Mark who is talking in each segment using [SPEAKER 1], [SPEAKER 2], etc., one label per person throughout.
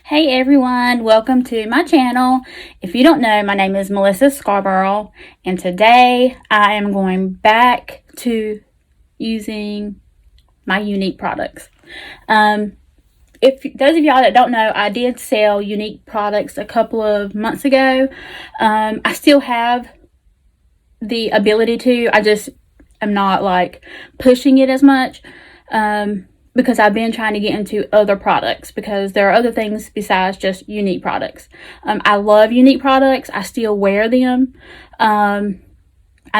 [SPEAKER 1] Hey everyone, welcome to my channel. If you don't know, my name is Melissa Scarborough, and today I am going back to using my Younique products. If those of y'all that don't know, I did sell Younique products a couple of months ago. I still have the ability to, I just am not like pushing it as much. Because I've been trying to get into other products because there are other things besides just Younique products. I love Younique products. I still wear them. I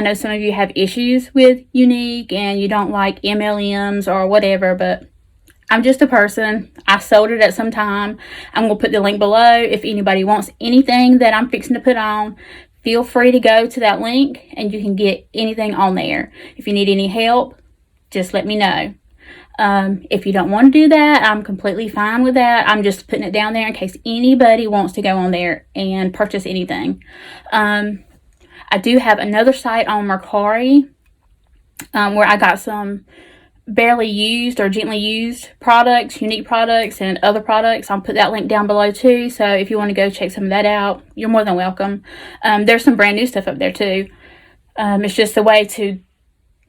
[SPEAKER 1] know some of you have issues with Younique and you don't like MLMs or whatever, but I'm just a person. I sold it at some time. I'm going to put the link below. If anybody wants anything that I'm fixing to put on, feel free to go to that link and you can get anything on there. If you need any help, just let me know. If you don't want to do that, I'm completely fine with that. I'm just putting it down there in case anybody wants to go on there and purchase anything. I do have another site on Mercari where I got some barely used or gently used products, Younique products, and other products. I'll put that link down below too. So if you want to go check some of that out, you're more than welcome. There's some brand new stuff up there too. It's just a way to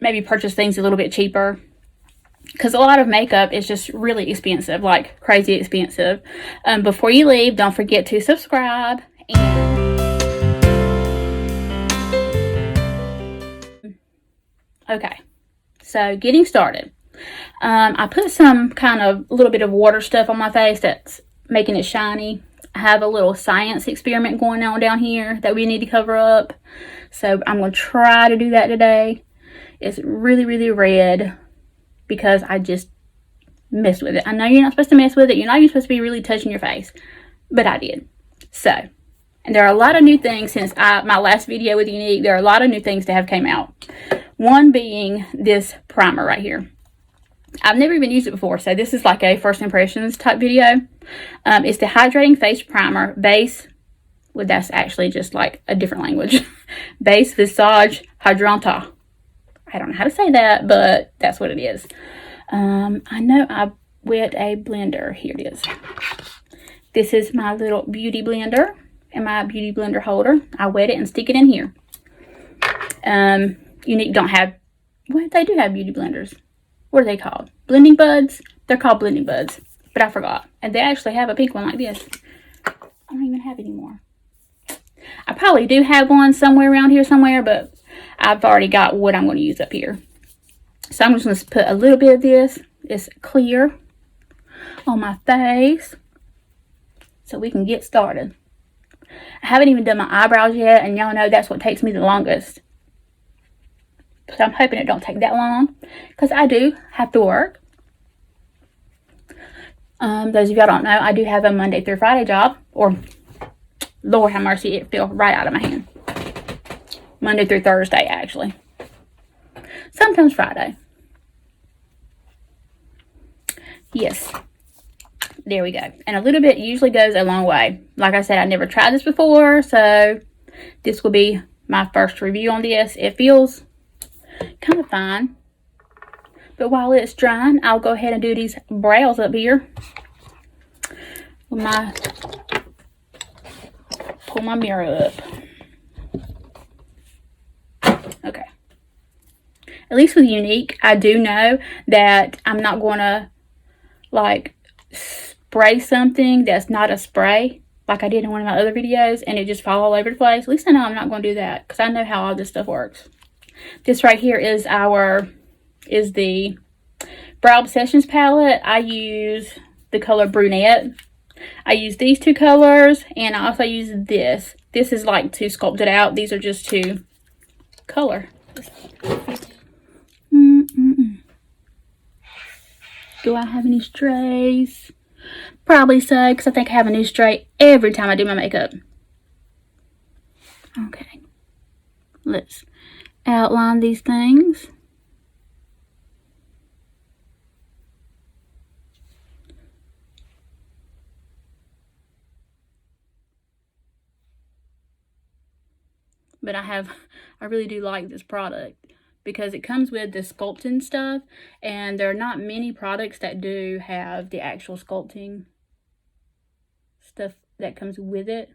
[SPEAKER 1] maybe purchase things a little bit cheaper. Because a lot of makeup is just really expensive, like crazy expensive. Before you leave, don't forget to subscribe. Okay, so getting started. I put some kind of little bit of water stuff on my face that's making it shiny. I have a little science experiment going on down here that we need to cover up. So I'm going to try to do that today. It's really, really red because I just messed with it. I know you're not supposed to mess with it. You're not even supposed to be really touching your face. But I did. So, and there are a lot of new things since my last video with Younique. There are a lot of new things that have came out. One being this primer right here. I've never even used it before. So this is like a first impressions type video. It's the Hydrating Face Primer Base. Well, that's actually just like a different language. Base Visage Hydrant. I don't know how to say that, but that's what it is. I know I wet a blender. Here it is. This is my little beauty blender and my beauty blender holder. I wet it and stick it in here. Younique don't have, well, they do have beauty blenders. What are they called? Blending buds? They're called blending buds, but I forgot. And they actually have a pink one like this. I don't even have any more. I probably do have one somewhere around here somewhere, but I've already got what I'm going to use up here. So I'm just going to put a little bit of this. It's clear on my face so we can get started. I haven't even done my eyebrows yet, and y'all know that's what takes me the longest. So I'm hoping it don't take that long because I do have to work. Those of y'all don't know, I do have a Monday through Friday job, or Lord have mercy, it fell right out of my hand. Monday through Thursday, actually. Sometimes Friday. Yes. There we go. And a little bit usually goes a long way. Like I said, I never tried this before, so this will be my first review on this. It feels kind of fine. But while it's drying, I'll go ahead and do these brows up here. Pull my mirror up. Okay. At least with Younique, I do know that I'm not going to like spray something that's not a spray like I did in one of my other videos and it just fall all over the place. At least I know I'm not going to do that because I know how all this stuff works. This right here is the Brow Obsessions palette. I use the color Brunette. I use these two colors and I also use this. This is like to sculpt it out. These are just to color. Do I have any strays? Probably so, because I think I have a new stray every time I do my makeup. Okay. Let's outline these things. But I really do like this product because it comes with the sculpting stuff, and there are not many products that do have the actual sculpting stuff that comes with it.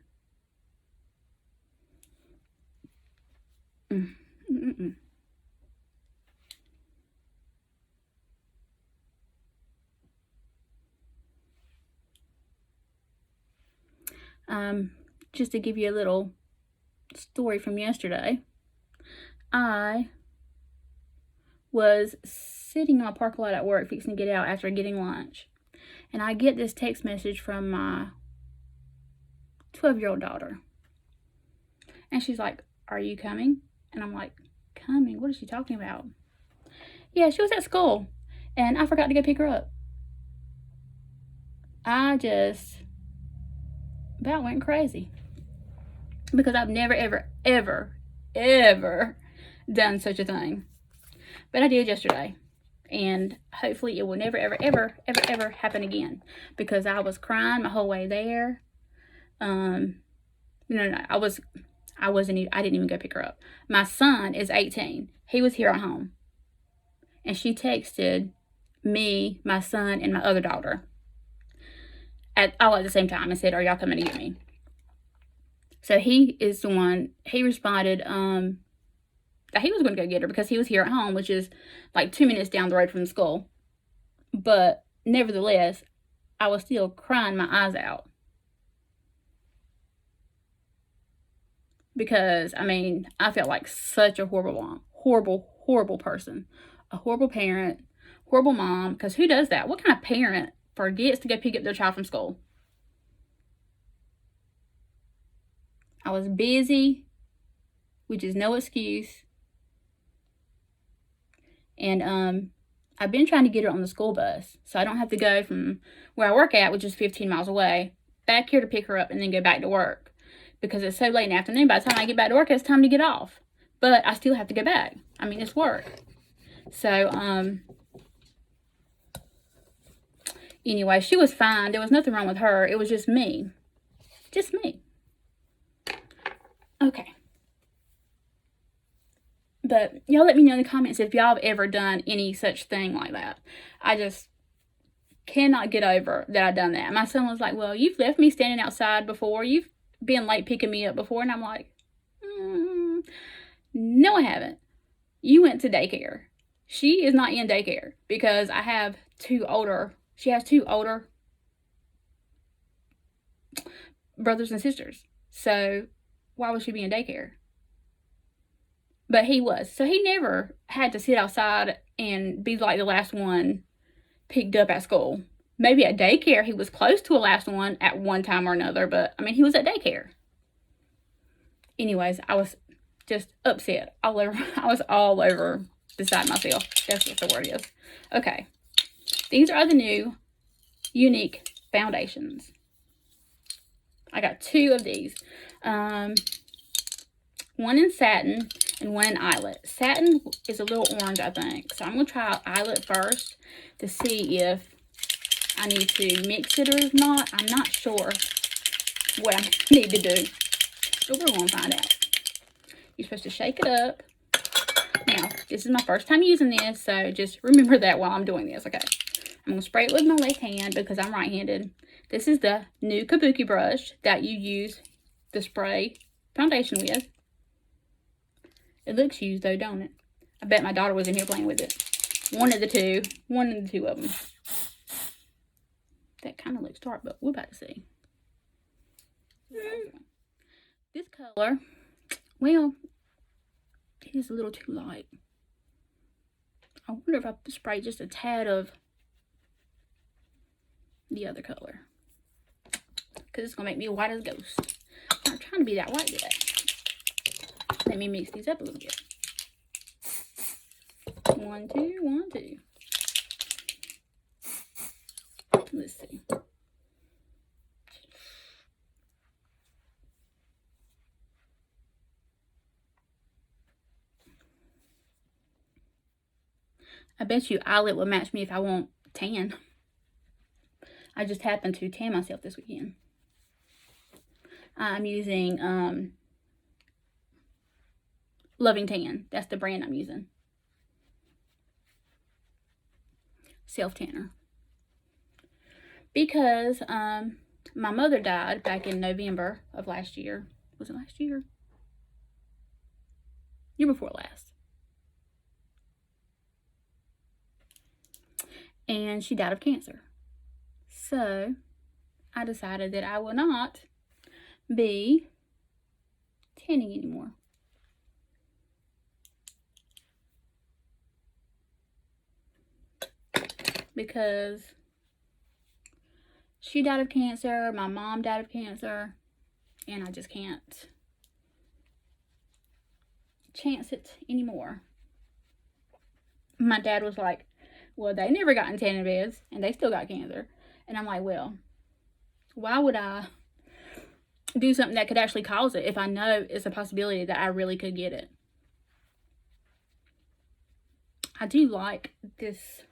[SPEAKER 1] Just to give you a little story from yesterday, I was sitting in my parking lot at work fixing to get out after getting lunch, and I get this text message from my 12-year-old daughter, and she's like, "Are you coming?" And I'm like, "Coming? What is she talking about?" Yeah, she was at school, and I forgot to go pick her up. I just about went crazy because I've never, ever done such a thing. But I did yesterday, and hopefully it will never, ever happen again, because I was crying my whole way there. No, I didn't even go pick her up. My son is 18. He was here at home, and she texted me, my son, and my other daughter all at the same time and said, "Are y'all coming to get me?" So he is the one, he responded that he was going to go get her because he was here at home, which is like 2 minutes down the road from the school. But nevertheless, I was still crying my eyes out. Because, I mean, I felt like such a horrible mom. Horrible person. A horrible parent. Horrible mom. Because who does that? What kind of parent forgets to go pick up their child from school? I was busy, which is no excuse. And I've been trying to get her on the school bus, so I don't have to go from where I work at, which is 15 miles away, back here to pick her up and then go back to work, because it's so late in the afternoon. By the time I get back to work, it's time to get off, but I still have to go back. I mean, it's work. So anyway, she was fine. There was nothing wrong with her. It was just me. Okay. But y'all let me know in the comments if y'all have ever done any such thing like that. I just cannot get over that I've done that. My son was like, "Well, you've left me standing outside before. You've been late picking me up before." And I'm like, no, I haven't. You went to daycare. She is not in daycare because she has two older brothers and sisters. So why would she be in daycare? But he was. So he never had to sit outside and be like the last one picked up at school. Maybe at daycare he was close to a last one at one time or another, but I mean, he was at daycare. Anyways, I was just upset all over. I was all over beside myself. That's what the word is. Okay. These are the new Younique foundations. I got 2 of these. One in satin and one in eyelet. Satin is a little orange, I think. So I'm going to try eyelet first to see if I need to mix it or not. I'm not sure what I need to do, but we're going to find out. You're supposed to shake it up. Now, this is my first time using this, so just remember that while I'm doing this, okay? I'm going to spray it with my left hand because I'm right-handed. This is the new kabuki brush that you use to spray foundation with. It looks used though, don't it? I bet my daughter was in here playing with it. One of the two of them. That kind of looks dark, but we're about to see. This color, well, it is a little too light. I wonder if I spray just a tad of the other color, because it's gonna make me white as a ghost. I'm not trying to be that white yet. Let me mix these up a little bit. 1, 2, 1, 2. Let's see. I bet you eyelet will match me if I want tan. I just happened to tan myself this weekend. I'm using Loving Tan. That's the brand I'm using. Self tanner. Because My mother died back in November of last year. Was it last year? Year before last. And she died of cancer. So I decided that I will not be tanning anymore. Because she died of cancer, my mom died of cancer, and I just can't chance it anymore. My dad was like, well, they never got in tanning beds, and they still got cancer. And I'm like, well, why would I do something that could actually cause it if I know it's a possibility that I really could get it? I do like this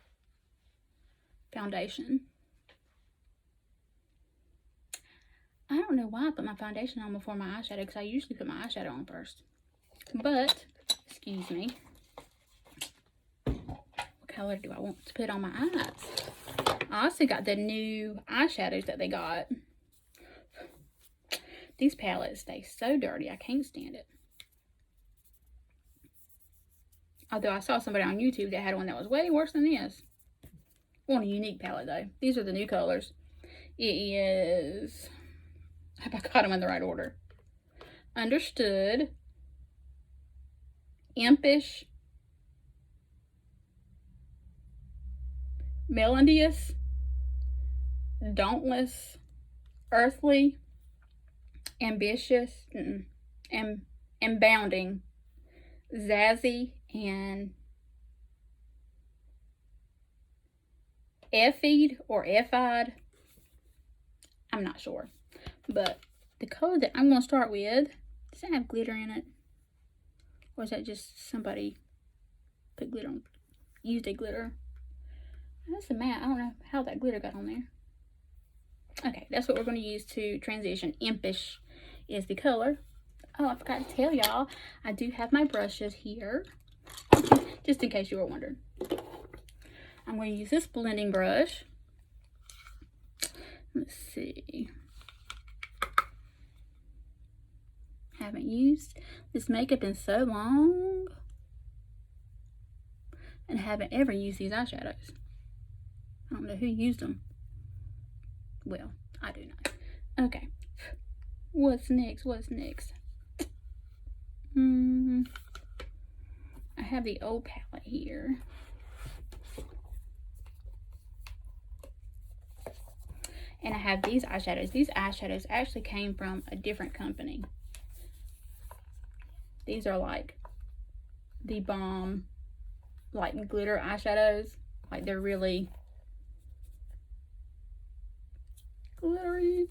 [SPEAKER 1] foundation. I don't know why I put my foundation on before my eyeshadow, because I usually put my eyeshadow on first. But, excuse me, what color do I want to put on my eyes? I also got the new eyeshadows that they got. These palettes stay so dirty, I can't stand it. Although I saw somebody on YouTube that had one that was way worse than this. On a Younique palette though. These are the new colors. It is, I hope I got them in the right order. Understood, Impish, Melodious, Dauntless, Earthly, Ambitious, Abounding, Zazzy, and Effied or Effied. I'm not sure. But the color that I'm going to start with, does it have glitter in it? Or is that just somebody put glitter on, used a glitter? That's a matte. I don't know how that glitter got on there. Okay, that's what we're going to use to transition. Impish is the color. Oh, I forgot to tell y'all, I do have my brushes here, just in case you were wondering. I'm going to use this blending brush. Let's see. Haven't used this makeup in so long, and haven't ever used these eyeshadows. I don't know who used them. Well, I do know. Okay, what's next? What's next? I have the old palette here. And I have these eyeshadows. These eyeshadows actually came from a different company. These are like the bomb, like glitter eyeshadows. Like they're really glittery.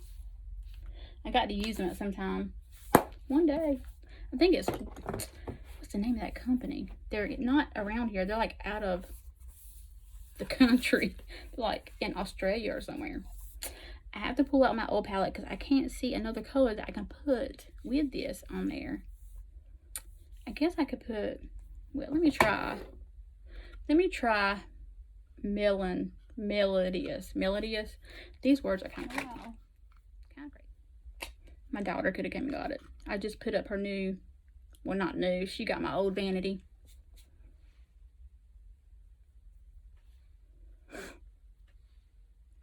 [SPEAKER 1] I got to use them at some time. One day. I think it's, what's the name of that company? They're not around here. They're like out of the country. Like in Australia or somewhere. I have to pull out my old palette because I can't see another color that I can put with this on there. I guess I could put, well, let me try Melodious. These words are kind of great. My daughter could have come and got it. I just put up her new, well, not new, she got my old vanity.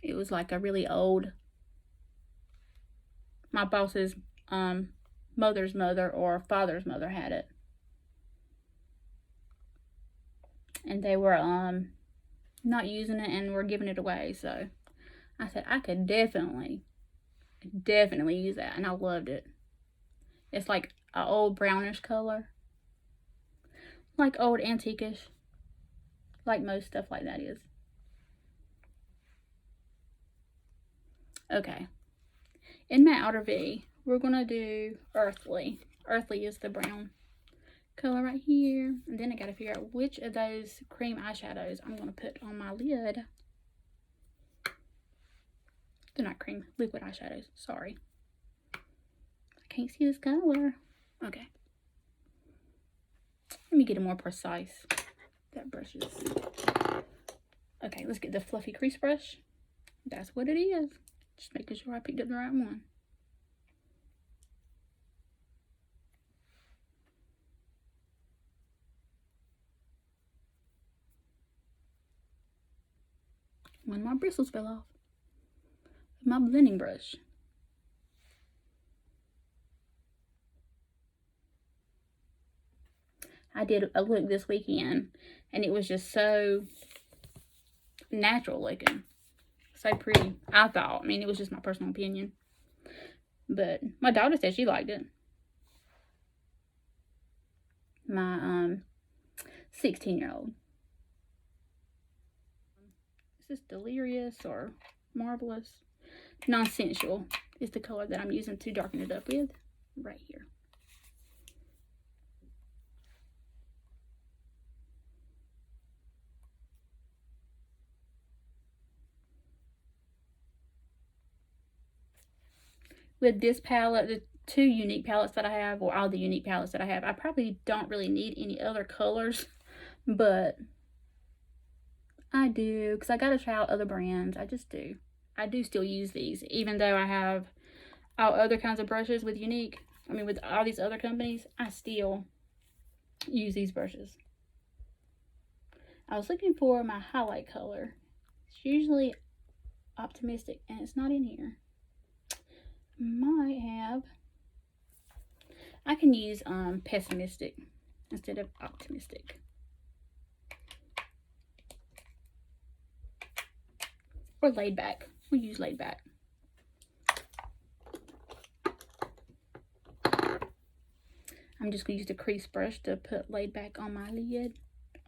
[SPEAKER 1] It was like a really old, my boss's mother's mother or father's mother had it. And they were not using it and were giving it away. So I said I could definitely use that, and I loved it. It's like an old brownish color, like old antiquish, like most stuff like that is. Okay, in my outer V, we're gonna do Earthly. Earthly is the brown color right here, and then I gotta figure out which of those cream eyeshadows I'm gonna put on my lid. They're not cream, liquid eyeshadows, sorry. I can't see this color. Okay, let me get it more precise. That brush is, okay, let's get the fluffy crease brush. That's what it is. Just making sure I picked up the right one. One of my bristles fell off. My blending brush. I did a look this weekend, and it was just so natural looking. So pretty, I thought. I mean, it was just my personal opinion. But my daughter said she liked it. My 16-year-old. Is this Delirious or Marvelous? Nonsensual is the color that I'm using to darken it up with right here. With this palette, the 2 Younique palettes that I have, or all the Younique palettes that I have, I probably don't really need any other colors, but I do, because I gotta try out other brands. I just do. I do still use these, even though I have all other kinds of brushes with Younique. I mean, with all these other companies, I still use these brushes. I was looking for my highlight color. It's usually Optimistic, and it's not in here. Might have. I can use Pessimistic instead of Optimistic. Or Laid Back. We use Laid Back. I'm just going to use the crease brush to put Laid Back on my lid,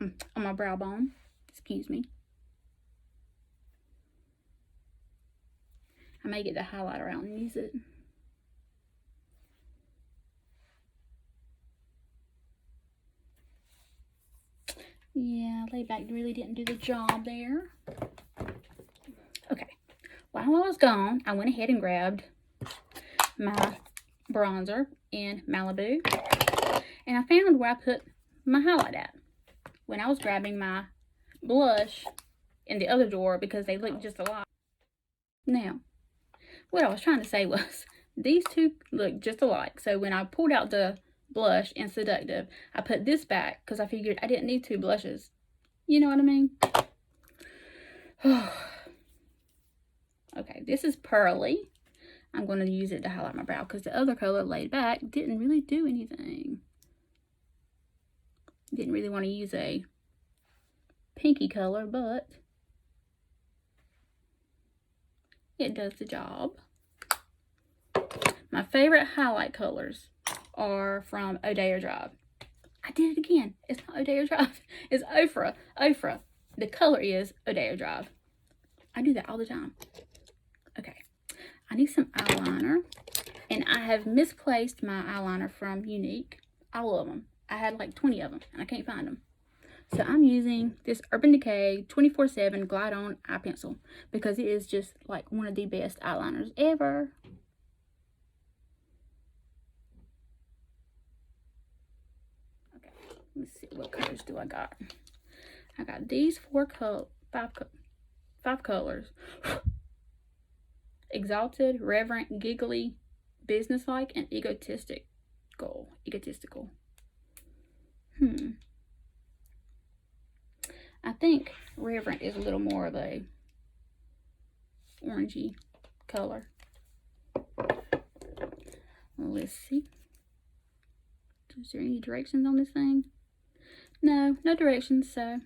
[SPEAKER 1] on my brow bone. Excuse me. I may get the highlighter out and use it. Yeah, Laid Back really didn't do the job there. Okay, while I was gone, I went ahead and grabbed my bronzer in Malibu, and I found where I put my highlight at when I was grabbing my blush in the other drawer because they look just alike. Now, what I was trying to say was these two look just alike, so when I pulled out the blush in Seductive, I put this back because I figured I didn't need 2 blushes. You know what I mean? Okay, this is Pearly. I'm going to use it to highlight my brow because the other color, Laid Back, didn't really do anything. Didn't really want to use a pinky color, but it does the job. My favorite highlight colors are from Odeya Drive. I did it again. It's not Odeya Drive. It's Ofra. Ofra. The color is Odeya Drive. I do that all the time. Okay. I need some eyeliner. And I have misplaced my eyeliner from Younique. All of them. I had like 20 of them. And I can't find them. So I'm using this Urban Decay 24/7 Glide On Eye Pencil. Because it is just like one of the best eyeliners ever. Let's see, what colors do I got? I got these five colors. Exalted, Reverent, Giggly, Businesslike, and Egotistical. I think Reverent is a little more of a orangey color. Let's see. Is there any directions on this thing? No, no directions, so.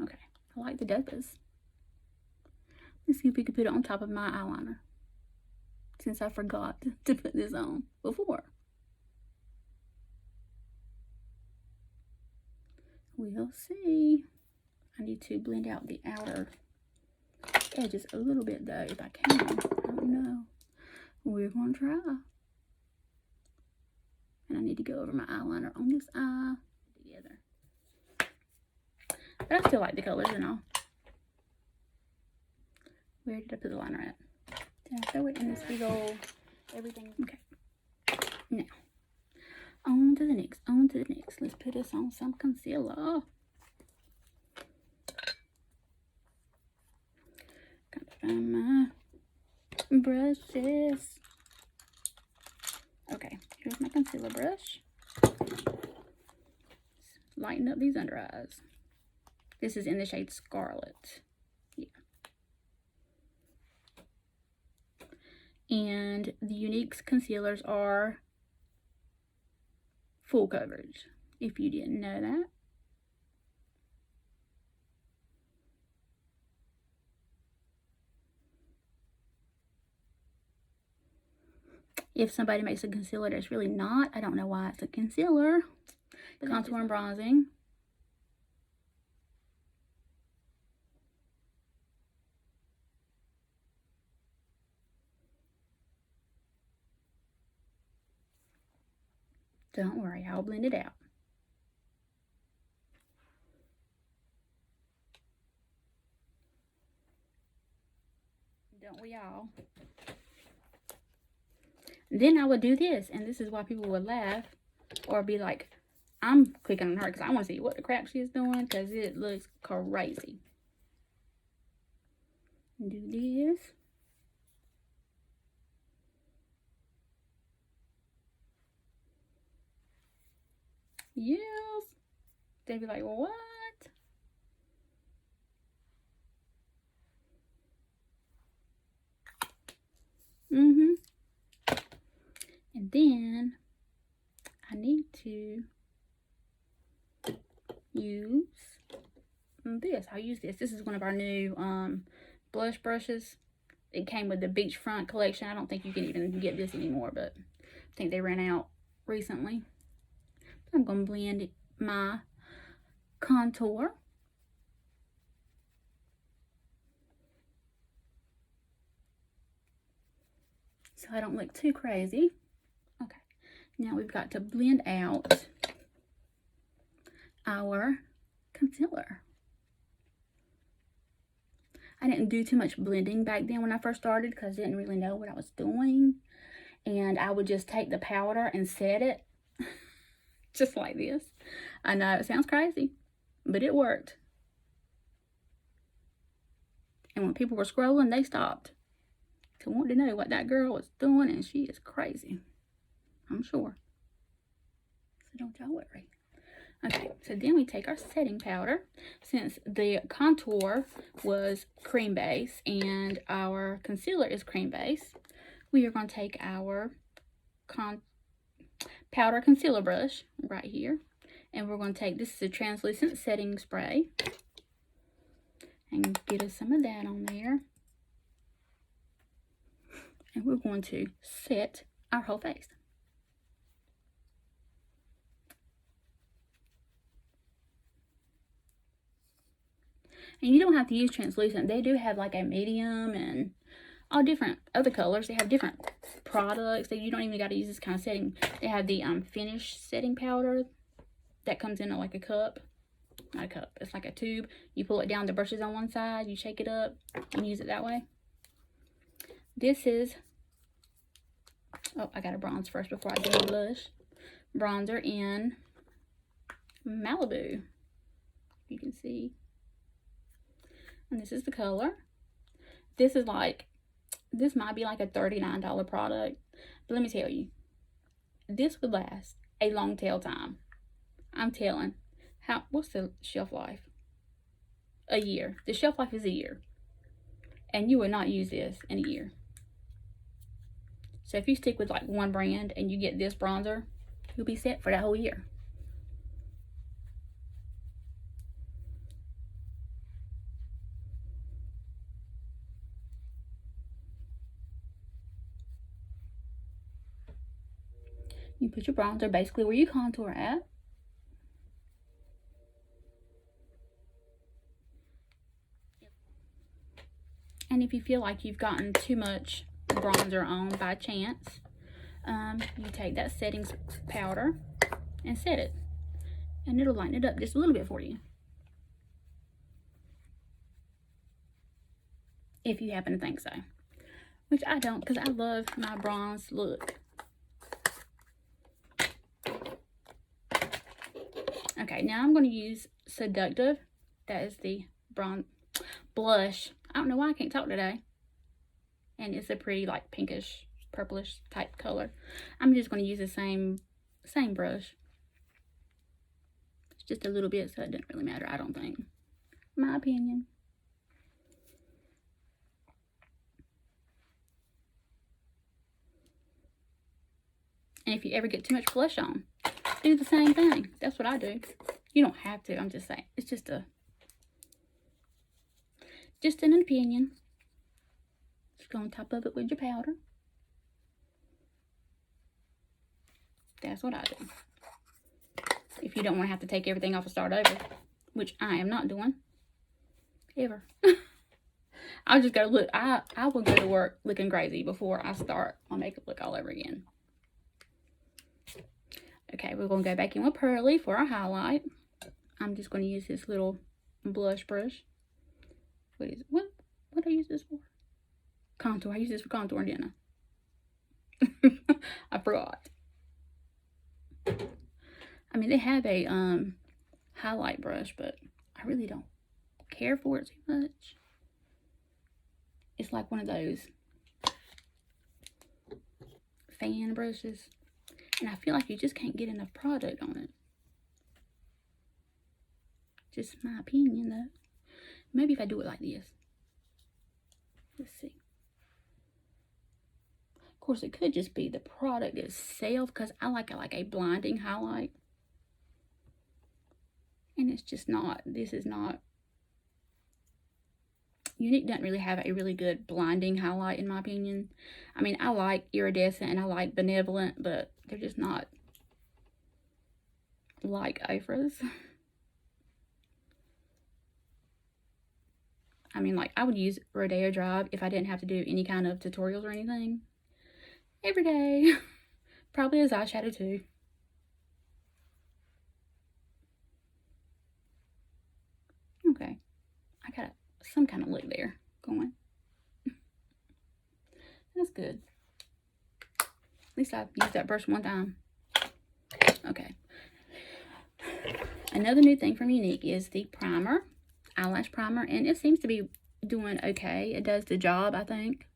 [SPEAKER 1] Okay, I like the dopers. Let's see if we can put it on top of my eyeliner. Since I forgot to put this on before. We'll see. I need to blend out the outer edges a little bit though, if I can. I don't know. We're gonna try. And I need to go over my eyeliner on this eye together. But I still like the colors and all. Where did I put the liner at? Did I throw it in this big old everything? Okay. Now, on to the next, on to the next. Let's put us on some concealer. find my brushes. Okay, here's my concealer brush. Lighten up these under eyes. This is in the shade Scarlet. Yeah. And the Younique's concealers are full coverage, if you didn't know that. If somebody makes a concealer that's really not, I don't know why it's a concealer. Contour and bronzing. Don't worry, I'll blend it out. Don't we all? Then I would do this, and this is why people would laugh or be like, I'm clicking on her because I want to see what the crap she's doing because it looks crazy. Do this. Yes. They'd be like, what? And then I need to use this. I'll use this. This is one of our new blush brushes. It came with the beachfront collection. I don't think you can even get this anymore, but I think they ran out recently. I'm going to blend my contour. So I don't look too crazy. Okay, now we've got to blend out our concealer. I didn't do too much blending back then when I first started because I didn't really know what I was doing. And I would just take the powder and set it just like this. I know it sounds crazy, but it worked. And when people were scrolling, they stopped to want to know what that girl was doing, and she is crazy, I'm sure. So don't y'all worry. Okay, so then we take our setting powder. Since the contour was cream base and our concealer is cream base, we are going to take our powder concealer brush right here, and we're going to take, this is a translucent setting spray, and get us some of that on there. And we're going to set our whole face. And you don't have to use translucent. They do have like a medium and all different other colors. They have different products that you don't even got to use this kind of setting. They have the finish setting powder that comes in like a cup. Not a cup, it's like a tube. You pull it down, the brush is on one side, you shake it up and use it that way. This is, oh, I got to bronze first before I do the blush. Bronzer in Malibu, you can see. And this is the color. This is like, this might be like a $39 product, but let me tell you, this would last a long tail time. I'm telling. What's the shelf life? A year. The shelf life is a year, and you would not use this in a year. So if you stick with like one brand and you get this bronzer, you'll be set for that whole year. You put your bronzer basically where you contour at. And if you feel like you've gotten too much bronzer on by chance, you take that setting powder and set it. And it'll lighten it up just a little bit for you. If you happen to think so. Which I don't, because I love my bronze look. Okay, now I'm going to use Seductive. That is the blush. I don't know why I can't talk today. And it's a pretty like pinkish, purplish type color. I'm just going to use the same brush. It's just a little bit, so it doesn't really matter, I don't think. My opinion. And if you ever get too much blush on, do the same thing. That's what I do. You don't have to, I'm just saying. It's just an opinion. Just go on top of it with your powder. That's what I do. If you don't want to have to take everything off and start over, which I am not doing. Ever. I'll just go look. I will go to work looking crazy before I start my makeup look all over again. Okay, we're going to go back in with Pearly for our highlight. I'm just going to use this little blush brush. What is it? What do I use this for? Contour. I use this for contour, didn't I? I forgot. I mean, they have a highlight brush, but I really don't care for it too much. It's like one of those fan brushes. And I feel like you just can't get enough product on it. Just my opinion, though. Maybe if I do it like this. Let's see. Of course, it could just be the product itself, because I like it like a blinding highlight. And it's just not. This is not. Younique doesn't really have a really good blinding highlight, in my opinion. I mean, I like iridescent and I like benevolent, but they're just not like Ofra's. I mean, like, I would use Rodeo Drive if I didn't have to do any kind of tutorials or anything. Every day. Probably as eyeshadow too. Okay. I got some kind of look there going. That's good. At least I've used that brush one time. Okay. Another new thing from Younique is the primer. Eyelash primer. And it seems to be doing okay. It does the job, I think.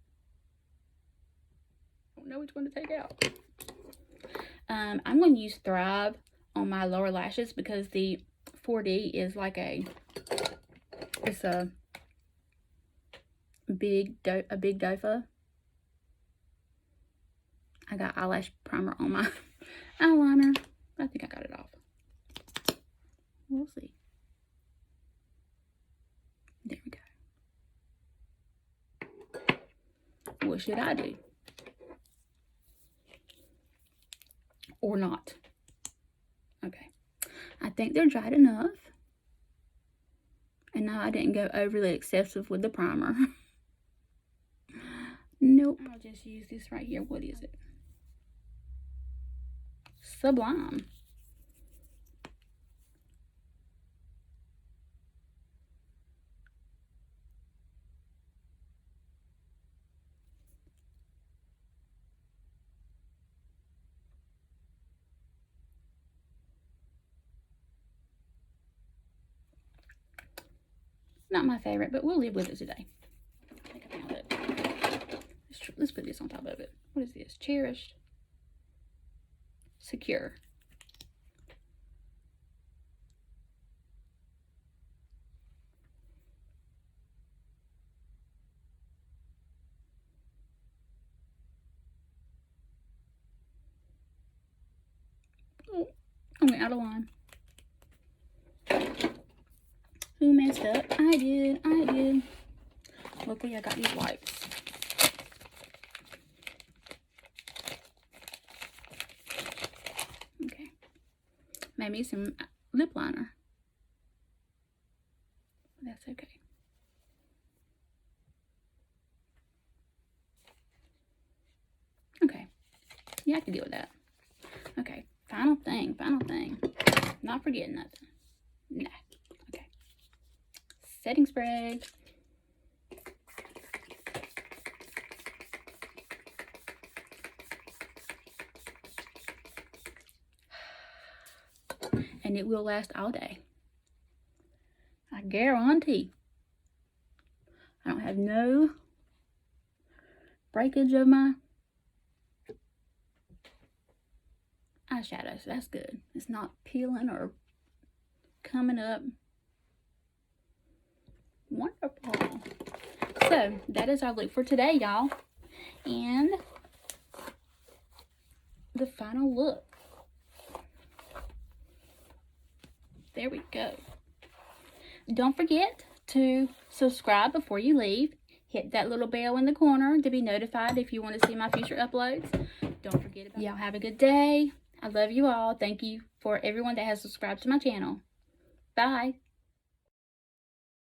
[SPEAKER 1] I don't know which one to take out. I'm going to use Thrive on my lower lashes because the 4D is like it's a big dofa. I got eyelash primer on my eyeliner. I think I got it off. We'll see. There we go. What should I do? Or not? Okay. I think they're dried enough. And now I didn't go overly excessive with the primer. Nope. I'll just use this right here. What is it? Sublime. Not my favorite, but we'll live with it today. I think I found it. Let's put this on top of it. What is this? Cherished. Secure. Oh, I went out of line. Who messed up? I did. Luckily, I got these wipes. Okay. Made me some lip liner. That's okay. Okay. Yeah, I can deal with that. Okay. Final thing. Not forgetting nothing. Nah. Okay. Setting spray. And it will last all day. I guarantee. I don't have no breakage of my eyeshadow, so that's good. It's not peeling or coming up. Wonderful. So that is our look for today, y'all, and the final look. There we go. Don't forget to subscribe before you leave. Hit that little bell in the corner to be notified if you want to see my future uploads. Don't forget about y'all. Have a good day. I love you all. Thank you for everyone that has subscribed to my channel. Bye.